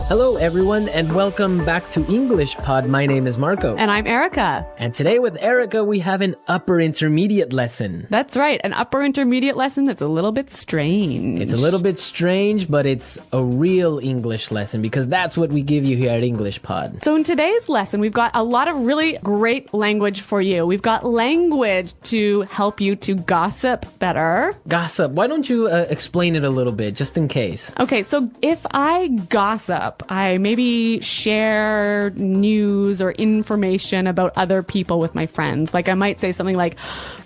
Hello, everyone, and welcome back to English Pod. My name is Marco. And I'm Erica. And today with Erica, we have an upper intermediate lesson. That's right, an upper intermediate lesson that's a little bit strange. It's a little bit strange, but it's a real English lesson because that's what we give you here at English Pod. So in today's lesson, we've got a lot of really great language for you. We've got language to help you to gossip better. Gossip. Why don't you explain it a little bit, just in case? Okay, so if I gossip, I maybe share news or information about other people with my friends. Like I might say something like,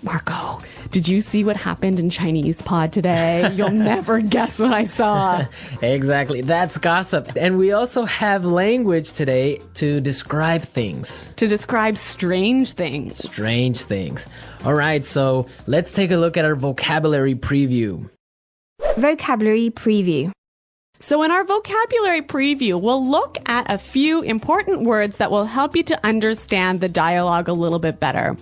Marco, did you see what happened in Chinese pod today? You'll never guess what I saw. Exactly. That's gossip. And we also have language today to describe things. To describe strange things. Strange things. All right, so let's take a look at our vocabulary preview. Vocabulary preview. So in our vocabulary preview, we'll look at a few important words that will help you to understand the dialogue a little bit better.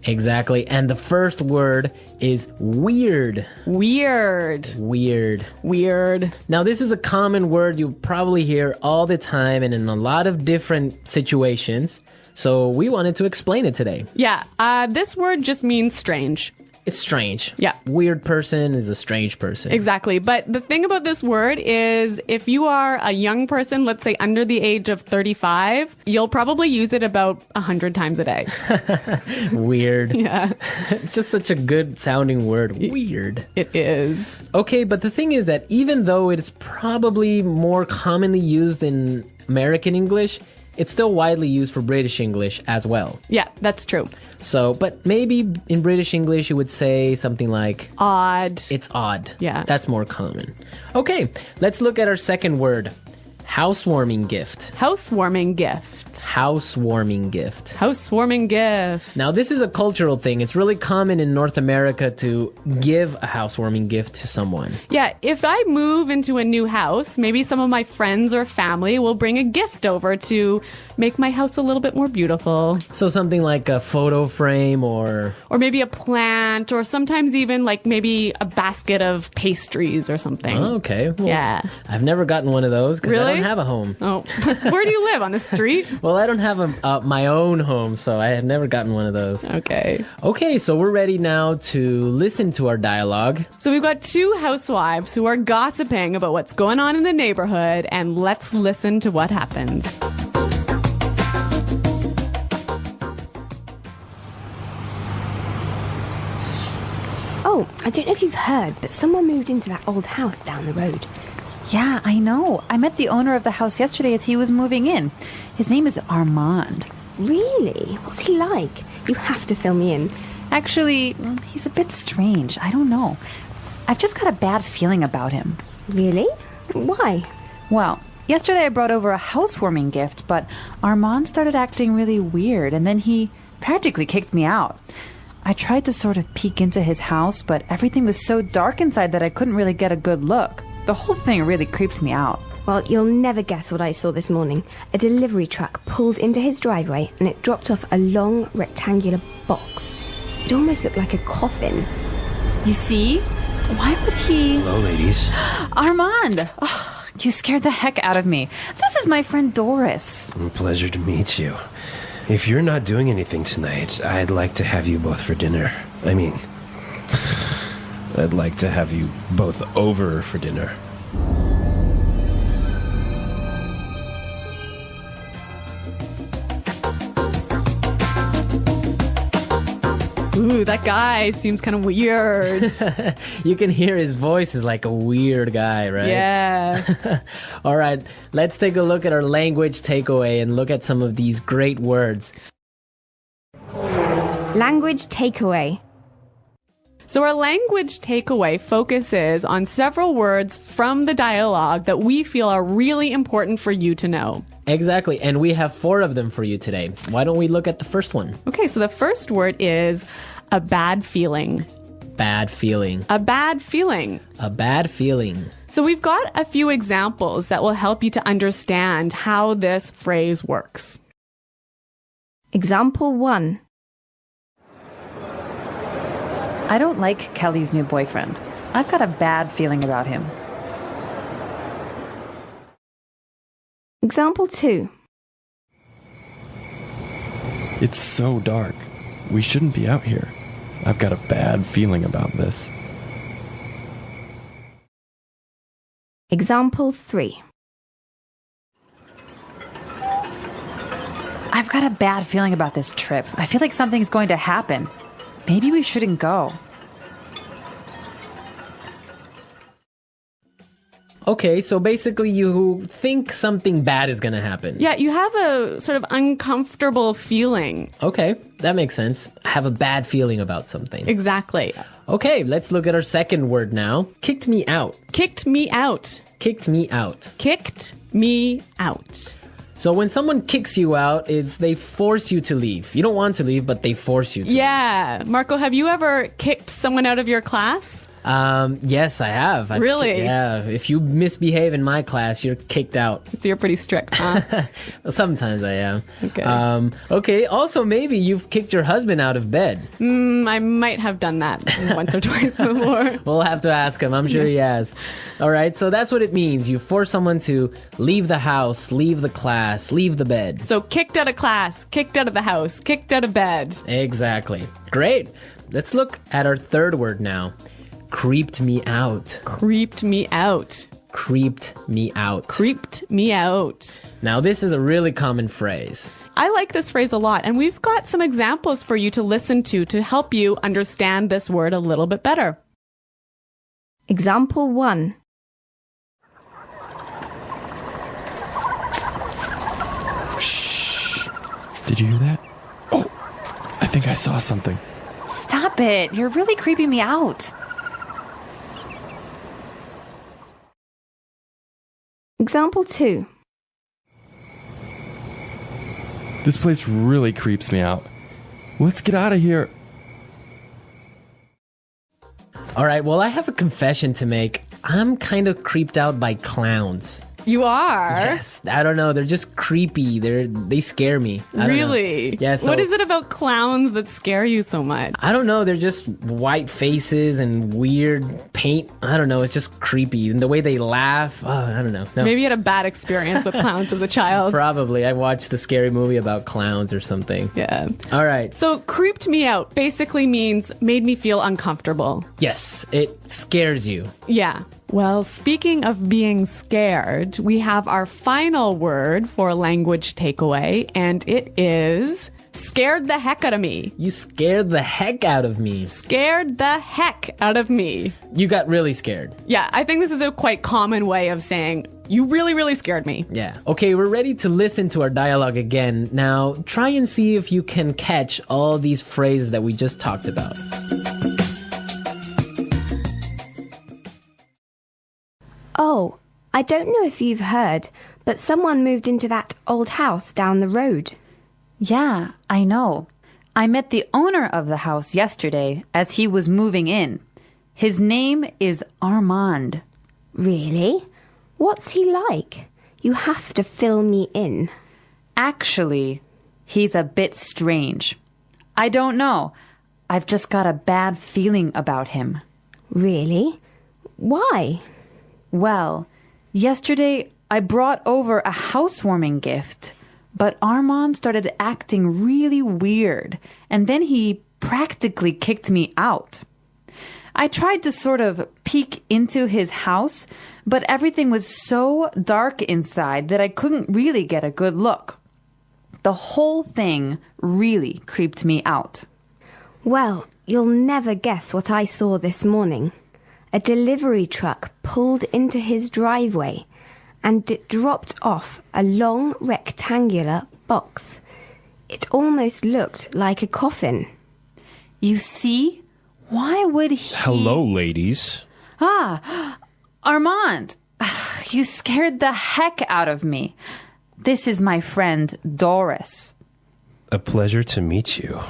Exactly. And the first word is weird. Weird. Weird. Weird. Now, this is a common word you probably hear all the time and in a lot of different situations. So we wanted to explain it today. Yeah, this word just means strange. It's strange. Yeah. Weird person is a strange person. Exactly. But the thing about this word is if you are a young person, let's say under the age of 35, you'll probably use it about 100 times a day. Weird. Yeah. It's just such a good sounding word. Weird. It is. Okay, but the thing is that even though it's probably more commonly used in American English, it's still widely used for British English as well. Yeah, that's true. So, but maybe in British English you would say something like Odd. it's odd. Yeah. That's more common. Okay, let's look at our second word. Housewarming gift. Housewarming gift. Housewarming gift. Housewarming gift. Now, this is a cultural thing. It's really common in North America to give a housewarming gift to someone. Yeah, if I move into a new house, maybe some of my friends or family will bring a gift over to make my house a little bit more beautiful. So something like a photo frame or maybe a plant, or sometimes even like maybe a basket of pastries or something. Oh, okay. Well, yeah. I've never gotten one of those because Really? I don't have a home. Oh, where do you live? On the street? Well, I don't have my own home, so I have never gotten one of those. Okay. Okay, so we're ready now to listen to our dialogue. So we've got two housewives who are gossiping about what's going on in the neighborhood, and let's listen to what happens. Oh, I don't know if you've heard, but someone moved into that old house down the road. Yeah, I know. I met the owner of the house yesterday as he was moving in. His name is Armand. Really? What's he like? You have to fill me in. Actually, he's a bit strange. I don't know. I've just got a bad feeling about him. Really? Why? Well, yesterday I brought over a housewarming gift, but Armand started acting really weird, and then he practically kicked me out. I tried to sort of peek into his house, but everything was so dark inside that I couldn't really get a good look. The whole thing really creeped me out. Well, you'll never guess what I saw this morning. A delivery truck pulled into his driveway and it dropped off a long rectangular box. It almost looked like a coffin. You see? Why would he... Hello, ladies. Armand! Oh, you scared the heck out of me. This is my friend Doris. Pleasure to meet you. If you're not doing anything tonight, I'd like to have you both for dinner. I mean, I'd like to have you both over for dinner. Ooh, that guy seems kind of weird. You can hear his voice is like a weird guy, right? Yeah. All right, let's take a look at our language takeaway and look at some of these great words. Language takeaway. So our language takeaway focuses on several words from the dialogue that we feel are really important for you to know. Exactly, and we have 4 of them for you today. Why don't we look at the first one? Okay, so the first word is a bad feeling. Bad feeling. A bad feeling. A bad feeling. So we've got a few examples that will help you to understand how this phrase works. Example 1. I don't like Kelly's new boyfriend. I've got a bad feeling about him. Example 2. It's so dark. We shouldn't be out here. I've got a bad feeling about this. Example 3. I've got a bad feeling about this trip. I feel like something's going to happen. Maybe we shouldn't go. Okay, so basically you think something bad is going to happen. Yeah, you have a sort of uncomfortable feeling. Okay, that makes sense. I have a bad feeling about something. Exactly. Okay, let's look at our second word now. Kicked me out. Kicked me out. Kicked me out. Kicked me out. So when someone kicks you out, it's they force you to leave. You don't want to leave, but they force you to. Yeah. Marco, have you ever kicked someone out of your class? Yes, I have. Really? Yeah. If you misbehave in my class, you're kicked out. So you're pretty strict, huh? Well, sometimes I am. Okay. Okay. Also, maybe you've kicked your husband out of bed. I might have done that once or twice before. We'll have to ask him. I'm sure he has. All right. So that's what it means. You force someone to leave the house, leave the class, leave the bed. So kicked out of class, kicked out of the house, kicked out of bed. Exactly. Great. Let's look at our third word now. Creeped me out. Creeped me out. Creeped me out. Creeped me out. Now, this is a really common phrase. I like this phrase a lot, and we've got some examples for you to listen to help you understand this word a little bit better. Example 1. Shh. Did you hear that? Oh, I think I saw something. Stop it. You're really creeping me out. Example 2. This place really creeps me out. Let's get out of here. All right, well, I have a confession to make. I'm kind of creeped out by clowns. You are? Yes, I don't know. They're just creepy. They scare me. I don't know. Really? Yeah. So, what is it about clowns that scare you so much? I don't know. They're just white faces and weird paint. I don't know. It's just creepy. And the way they laugh. Oh, I don't know. No. Maybe you had a bad experience with clowns as a child. Probably. I watched a scary movie about clowns or something. Yeah. All right. So creeped me out basically means made me feel uncomfortable. Yes, it scares you. Yeah. Well, speaking of being scared, we have our final word for language takeaway, and it is scared the heck out of me. You scared the heck out of me. Scared the heck out of me. You got really scared. Yeah, I think this is a quite common way of saying, you really, really scared me. Yeah. Okay, we're ready to listen to our dialogue again. Now, try and see if you can catch all these phrases that we just talked about. Oh, I don't know if you've heard, but someone moved into that old house down the road. Yeah, I know. I met the owner of the house yesterday as he was moving in. His name is Armand. Really? What's he like? You have to fill me in. Actually, he's a bit strange. I don't know. I've just got a bad feeling about him. Really? Why? Well, yesterday I brought over a housewarming gift, but Armand started acting really weird, and then he practically kicked me out. I tried to sort of peek into his house, but everything was so dark inside that I couldn't really get a good look. The whole thing really creeped me out. Well, you'll never guess what I saw this morning. A delivery truck pulled into his driveway and it dropped off a long rectangular box. It almost looked like a coffin. You see? Why would he... Hello, ladies. Armand, you scared the heck out of me. This is my friend, Doris. A pleasure to meet you.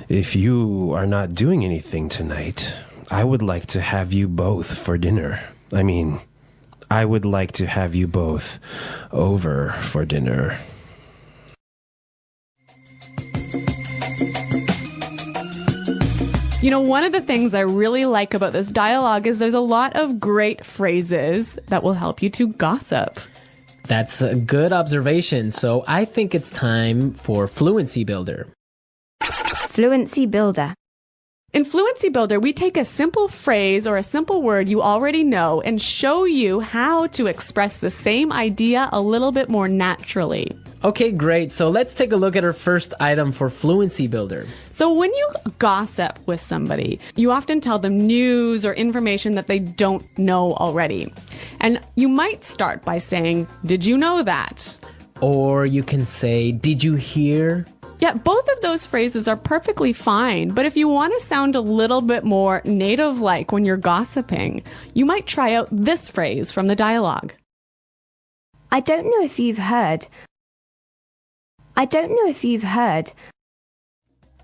If you are not doing anything tonight, I would like to have you both for dinner. I would like to have you both over for dinner. You know, one of the things I really like about this dialogue is there's a lot of great phrases that will help you to gossip. That's a good observation. So I think it's time for Fluency Builder. Fluency Builder. In Fluency Builder, we take a simple phrase or a simple word you already know and show you how to express the same idea a little bit more naturally. Okay, great. So let's take a look at our first item for Fluency Builder. So when you gossip with somebody, you often tell them news or information that they don't know already. And you might start by saying, "Did you know that?" Or you can say, "Did you hear?" Yeah, both of those phrases are perfectly fine, but if you want to sound a little bit more native-like when you're gossiping, you might try out this phrase from the dialogue. I don't know if you've heard.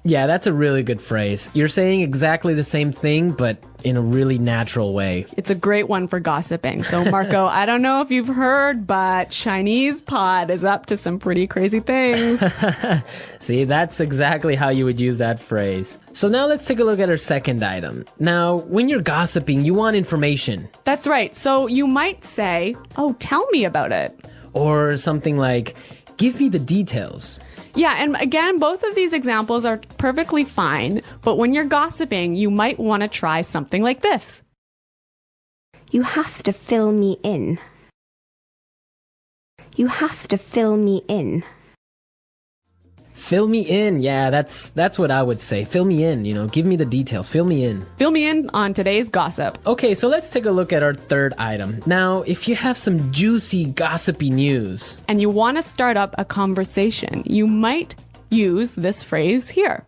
Yeah, that's a really good phrase. You're saying exactly the same thing, but in a really natural way. It's a great one for gossiping. So, Marco, I don't know if you've heard, but Chinese pod is up to some pretty crazy things. See, that's exactly how you would use that phrase. So now let's take a look at our second item. Now, when you're gossiping, you want information. That's right. So you might say, "Oh, tell me about it." Or something like, "Give me the details." Yeah, and again, both of these examples are perfectly fine, but when you're gossiping, you might want to try something like this. You have to fill me in. You have to fill me in. Fill me in. Yeah, that's what I would say. Fill me in, give me the details. Fill me in. Fill me in on today's gossip. Okay, so let's take a look at our third item. Now, if you have some juicy, gossipy news, And you want to start up a conversation, you might use this phrase here.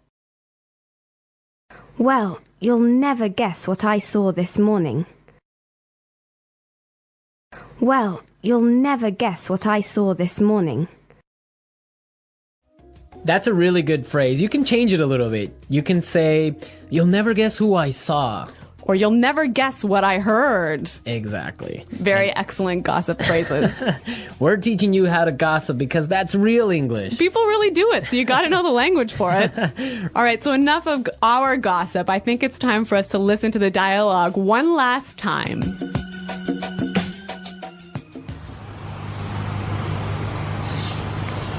Well, you'll never guess what I saw this morning. Well, you'll never guess what I saw this morning. that's a really good phrase. You can change it a little bit. You can say, "You'll never guess who I saw." Or "You'll never guess what I heard." Exactly. Very excellent gossip phrases. We're teaching you how to gossip because that's real English. People really do it, so you got to know the language for it. All right, so enough of our gossip. I think it's time for us to listen to the dialogue one last time.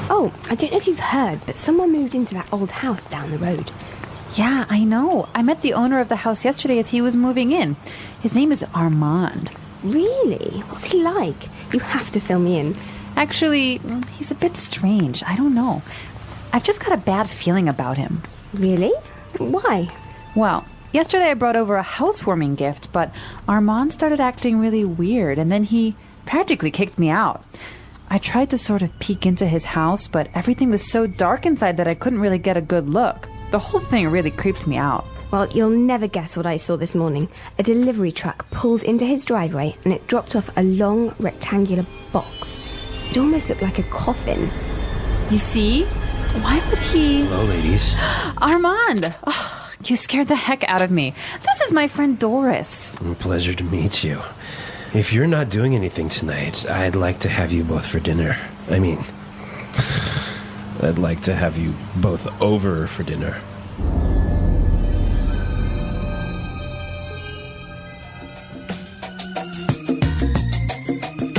Oh, I don't know if you've heard, but someone moved into that old house down the road. Yeah, I know. I met the owner of the house yesterday as he was moving in. His name is Armand. Really? What's he like? You have to fill me in. Actually, he's a bit strange. I don't know. I've just got a bad feeling about him. Really? Why? Well, yesterday I brought over a housewarming gift, but Armand started acting really weird, and then he practically kicked me out. I tried to sort of peek into his house, but everything was so dark inside that I couldn't really get a good look. The whole thing really creeped me out. Well, you'll never guess what I saw this morning. A delivery truck pulled into his driveway and it dropped off a long rectangular box. It almost looked like a coffin. You see? Why would he... Hello, ladies. Armand! Oh, you scared the heck out of me. This is my friend Doris. Pleasure to meet you. If you're not doing anything tonight, I'd like to have you both for dinner. I mean, I'd like to have you both over for dinner.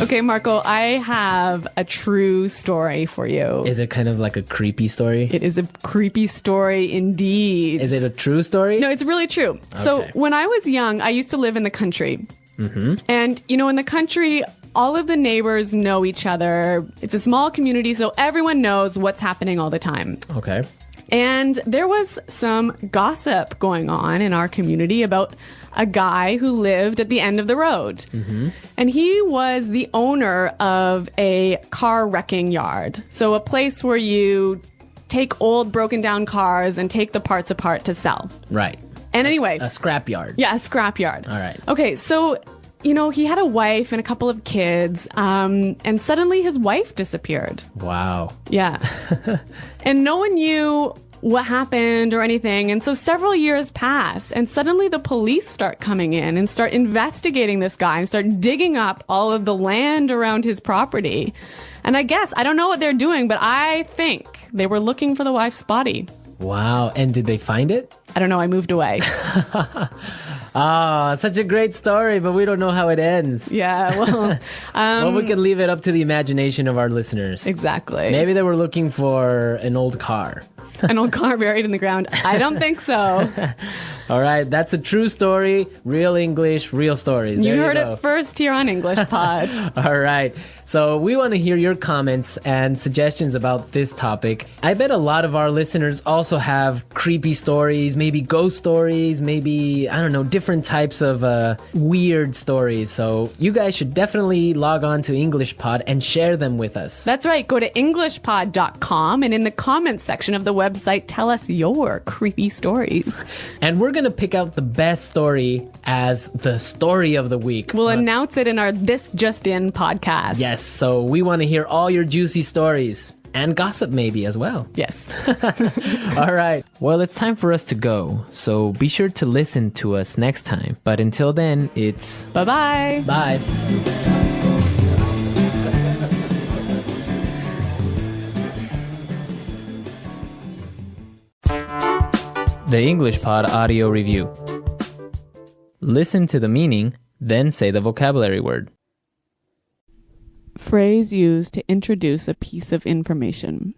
Okay, Marco, I have a true story for you. Is it kind of like a creepy story? It is a creepy story indeed. Is it a true story? No, it's really true. So Okay. when I was young, I used to live in the country. And, in the country, all of the neighbors know each other. It's a small community, so everyone knows what's happening all the time. Okay. And there was some gossip going on in our community about a guy who lived at the end of the road. And he was the owner of a car wrecking yard. So a place where you take old broken down cars and take the parts apart to sell. Right. And anyway, A scrapyard. yeah, a scrapyard. All right. Okay, so, he had a wife and a couple of kids, and suddenly his wife disappeared. Wow. Yeah. And no one knew what happened or anything. And so several years pass, and suddenly the police start coming in and start investigating this guy and start digging up all of the land around his property. And I don't know what they're doing, but I think they were looking for the wife's body. Wow. And did they find it? I don't know, I moved away. Ah, such a great story, but we don't know how it ends. Yeah, well, Well, we can leave it up to the imagination of our listeners. exactly. Maybe they were looking for an old car. An old car buried in the ground. I don't think so. All right, that's a true story. Real English, real stories. There You heard go. it first here on English Pod. All right. So we want to hear your comments and suggestions about this topic. I bet a lot of our listeners also have creepy stories, maybe ghost stories, maybe, I don't know, different types of weird stories. So you guys should definitely log on to English Pod and share them with us. That's right. Go to EnglishPod.com and in the comments section of the website, tell us your creepy stories. And we're going to pick out the best story as the story of the week. We'll announce it in our This Just In podcast. Yes, so we want to hear all your juicy stories and gossip maybe as well. Yes. All right. Well, it's time for us to go. So be sure to listen to us next time. But until then, it's Bye-bye. bye. The English Pod Audio Review. Listen to the meaning, then say the vocabulary word. Phrase used to introduce a piece of information.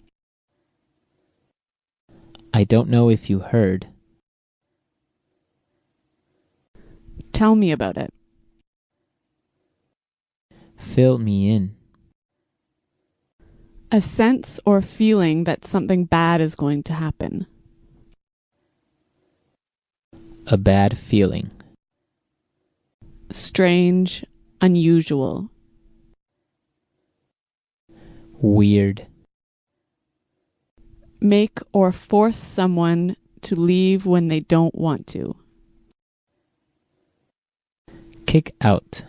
I don't know if you heard. Tell me about it. Fill me in. A sense or feeling that something bad is going to happen. A bad feeling. Strange, unusual. Weird. Make or force someone to leave when they don't want to. Kick out.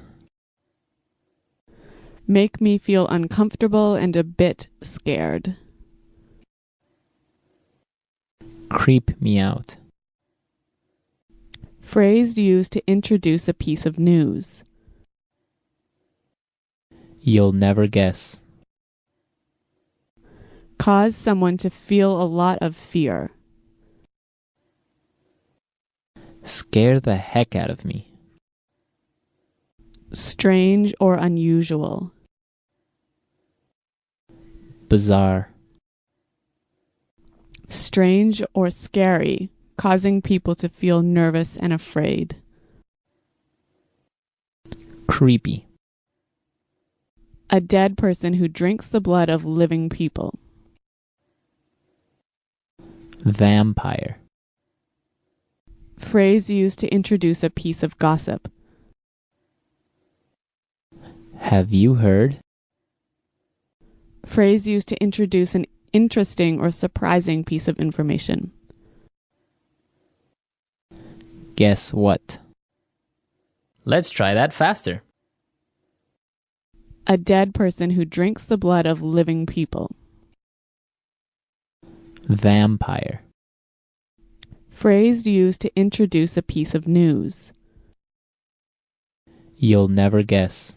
Make me feel uncomfortable and a bit scared. Creep me out. Phrase used to introduce a piece of news. You'll never guess. Cause someone to feel a lot of fear. Scare the heck out of me. Strange or unusual. Bizarre. Strange or scary, causing people to feel nervous and afraid. Creepy. A dead person who drinks the blood of living people. Vampire. Phrase used to introduce a piece of gossip. Have you heard? Phrase used to introduce an interesting or surprising piece of information. Guess what? Let's try that faster. A dead person who drinks the blood of living people. Vampire. Phrase used to introduce a piece of news. You'll never guess.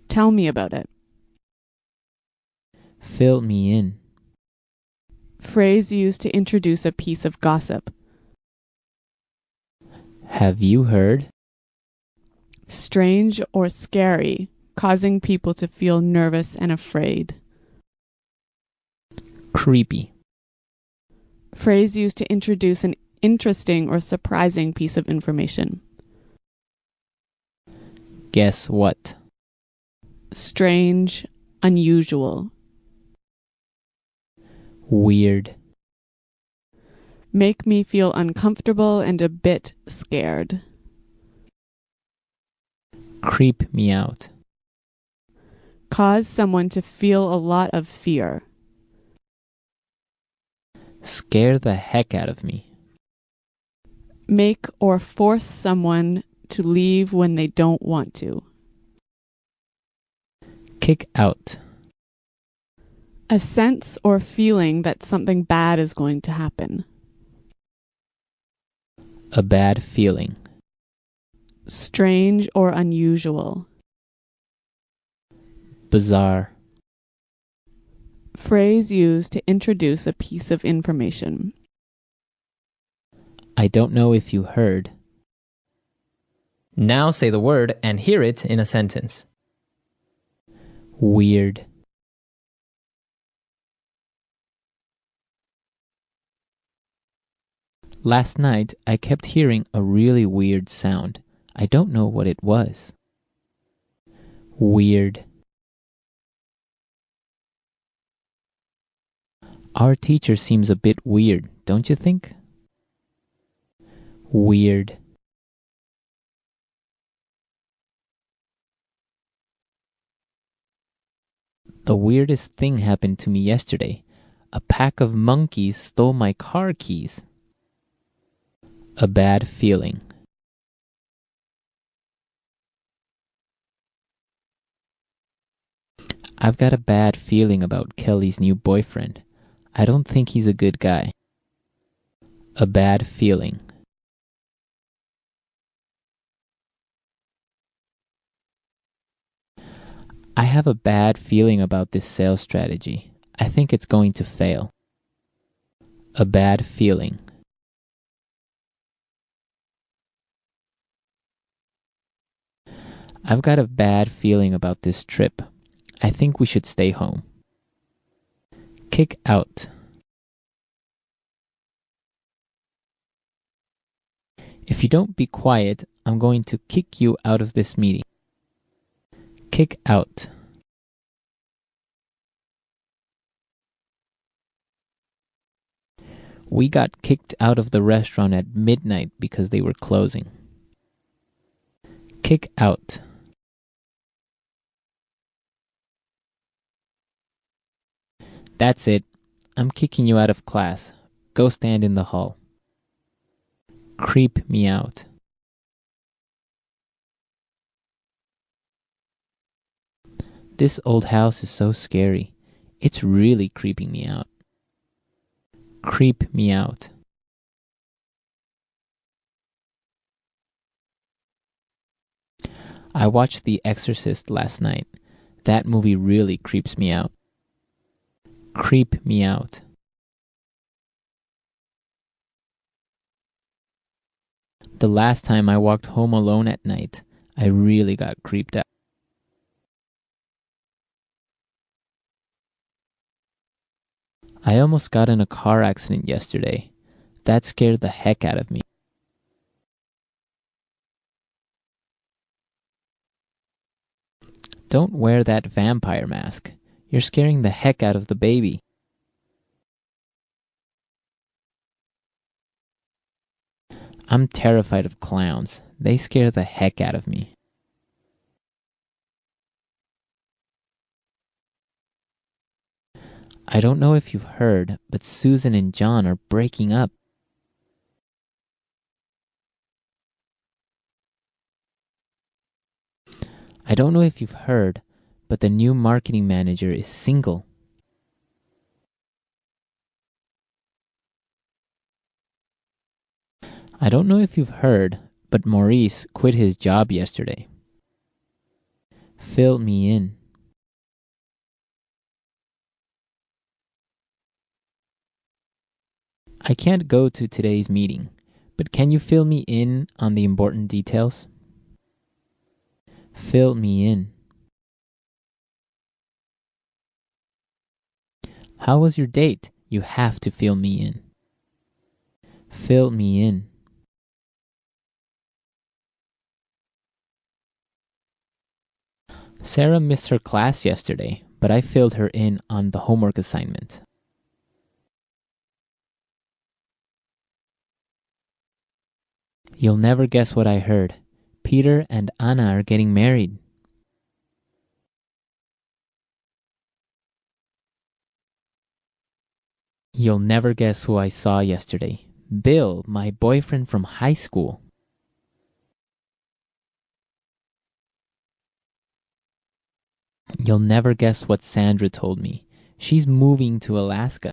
Tell me about it. Fill me in. Phrase used to introduce a piece of gossip. Have you heard? Strange or scary, causing people to feel nervous and afraid. Creepy. Phrase used to introduce an interesting or surprising piece of information. Guess what? Strange, unusual. Weird. Make me feel uncomfortable and a bit scared. Creep me out. Cause someone to feel a lot of fear. Scare the heck out of me. Make or force someone to leave when they don't want to. Kick out. A sense or feeling that something bad is going to happen. A bad feeling. Strange or unusual. Bizarre. Phrase used to introduce a piece of information. I don't know if you heard. Now say the word and hear it in a sentence. Weird. Last night, I kept hearing a really weird sound. I don't know what it was. Weird. Our teacher seems a bit weird, don't you think? Weird. The weirdest thing happened to me yesterday. A pack of monkeys stole my car keys. A bad feeling. I've got a bad feeling about Kelly's new boyfriend. I don't think he's a good guy. A bad feeling. I have a bad feeling about this sales strategy. I think it's going to fail. A bad feeling. I've got a bad feeling about this trip. I think we should stay home. Kick out. If you don't be quiet, I'm going to kick you out of this meeting. Kick out. We got kicked out of the restaurant at midnight because they were closing. Kick out. That's it. I'm kicking you out of class. Go stand in the hall. Creep me out. This old house is so scary. It's really creeping me out. Creep me out. I watched The Exorcist last night. That movie really creeps me out. Creep me out. The last time I walked home alone at night, I really got creeped out. I almost got in a car accident yesterday. That scared the heck out of me. Don't wear that vampire mask. You're scaring the heck out of the baby. I'm terrified of clowns. They scare the heck out of me. I don't know if you've heard, but Susan and John are breaking up. I don't know if you've heard, but the new marketing manager is single. I don't know if you've heard, but Maurice quit his job yesterday. Fill me in. I can't go to today's meeting, but can you fill me in on the important details? Fill me in. How was your date? You have to fill me in. Fill me in. Sarah missed her class yesterday, but I filled her in on the homework assignment. You'll never guess what I heard. Peter and Anna are getting married. You'll never guess who I saw yesterday. Bill, my boyfriend from high school. You'll never guess what Sandra told me. She's moving to Alaska.